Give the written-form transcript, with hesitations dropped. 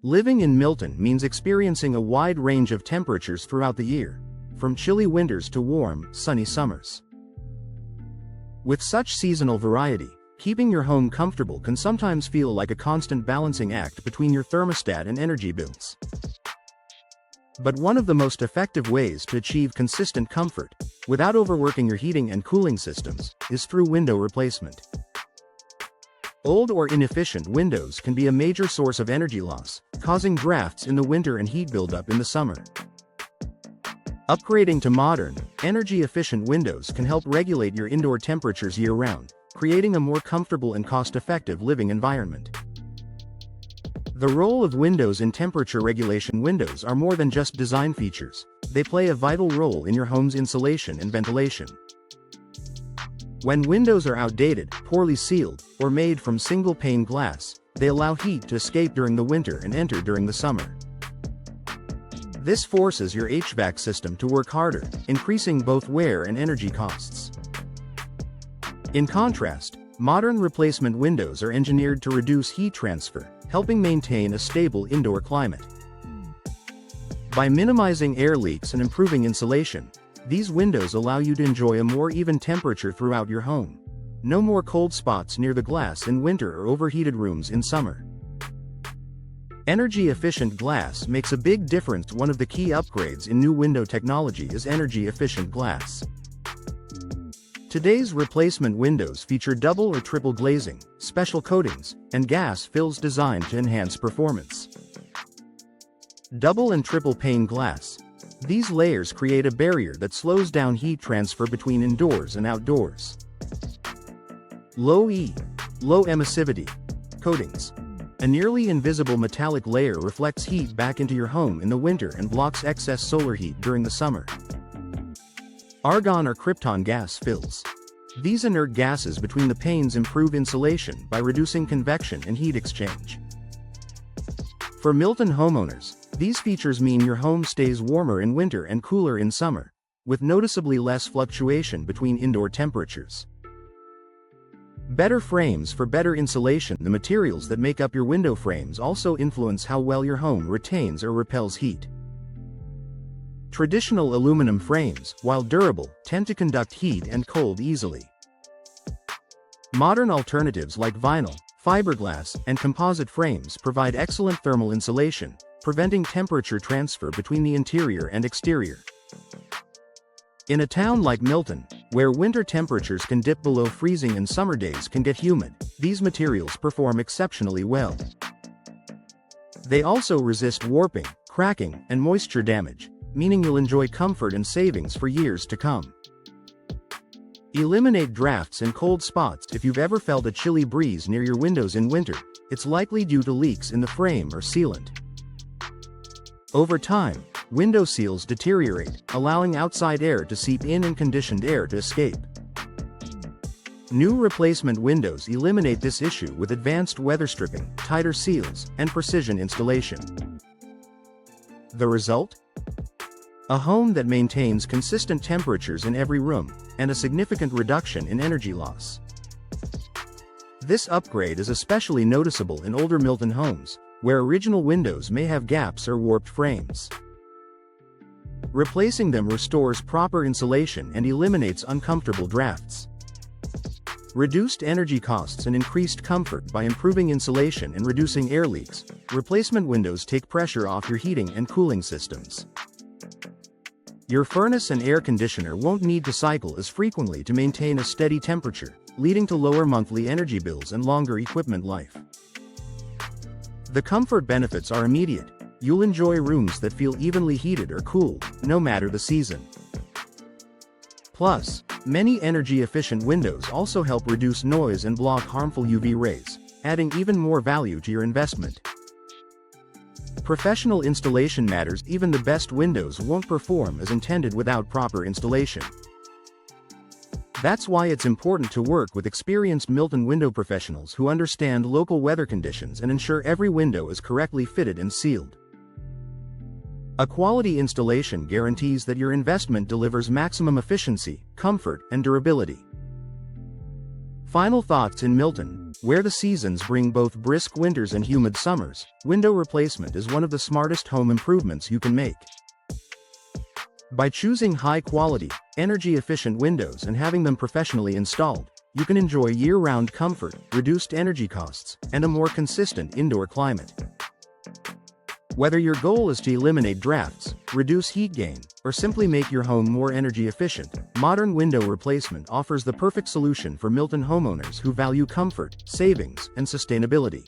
Living in Milton means experiencing a wide range of temperatures throughout the year, from chilly winters to warm, sunny summers. With such seasonal variety, keeping your home comfortable can sometimes feel like a constant balancing act between your thermostat and energy bills. But one of the most effective ways to achieve consistent comfort, without overworking your heating and cooling systems, is through window replacement. Old or inefficient windows can be a major source of energy loss, causing drafts in the winter and heat buildup in the summer. Upgrading to modern, energy-efficient windows can help regulate your indoor temperatures year-round, creating a more comfortable and cost-effective living environment. The role of windows in temperature regulation. Windows are more than just design features. They play a vital role in your home's insulation and ventilation. When windows are outdated, poorly sealed, or made from single-pane glass, they allow heat to escape during the winter and enter during the summer. This forces your HVAC system to work harder, increasing both wear and energy costs. In contrast, modern replacement windows are engineered to reduce heat transfer, helping maintain a stable indoor climate. By minimizing air leaks and improving insulation, these windows allow you to enjoy a more even temperature throughout your home. No more cold spots near the glass in winter or overheated rooms in summer. Energy-efficient glass makes a big difference. One of the key upgrades in new window technology is energy-efficient glass. Today's replacement windows feature double or triple glazing, special coatings, and gas fills designed to enhance performance. Double and triple pane glass. These layers create a barrier that slows down heat transfer between indoors and outdoors. Low emissivity coatings. A nearly invisible metallic layer reflects heat back into your home in the winter and blocks excess solar heat during the summer. Argon or krypton gas fills. These inert gases between the panes improve insulation by reducing convection and heat exchange. For Milton homeowners, these features mean your home stays warmer in winter and cooler in summer, with noticeably less fluctuation between indoor temperatures. Better frames for better insulation. The materials that make up your window frames also influence how well your home retains or repels heat. Traditional aluminum frames, while durable, tend to conduct heat and cold easily. Modern alternatives like vinyl, fiberglass, and composite frames provide excellent thermal insulation, preventing temperature transfer between the interior and exterior. In a town like Milton, where winter temperatures can dip below freezing and summer days can get humid, these materials perform exceptionally well. They also resist warping, cracking, and moisture damage, meaning you'll enjoy comfort and savings for years to come. Eliminate drafts and cold spots. If you've ever felt a chilly breeze near your windows in winter, it's likely due to leaks in the frame or sealant. Over time, window seals deteriorate, allowing outside air to seep in and conditioned air to escape. New replacement windows eliminate this issue with advanced weather stripping, tighter seals, and precision installation. The result? A home that maintains consistent temperatures in every room, and a significant reduction in energy loss. This upgrade is especially noticeable in older Milton homes, where original windows may have gaps or warped frames. Replacing them restores proper insulation and eliminates uncomfortable drafts. Reduced energy costs and increased comfort. By improving insulation and reducing air leaks, replacement windows take pressure off your heating and cooling systems. Your furnace and air conditioner won't need to cycle as frequently to maintain a steady temperature, leading to lower monthly energy bills and longer equipment life. The comfort benefits are immediate. You'll enjoy rooms that feel evenly heated or cooled, no matter the season. Plus, many energy-efficient windows also help reduce noise and block harmful UV rays, adding even more value to your investment. Professional installation matters. Even the best windows won't perform as intended without proper installation. That's why it's important to work with experienced Milton window professionals who understand local weather conditions and ensure every window is correctly fitted and sealed. A quality installation guarantees that your investment delivers maximum efficiency, comfort, and durability. Final thoughts in Milton, where the seasons bring both brisk winters and humid summers. Window replacement is one of the smartest home improvements you can make. By choosing high-quality, energy-efficient windows and having them professionally installed, you can enjoy year-round comfort, reduced energy costs, and a more consistent indoor climate. Whether your goal is to eliminate drafts, reduce heat gain, or simply make your home more energy efficient, modern window replacement offers the perfect solution for Milton homeowners who value comfort, savings, and sustainability.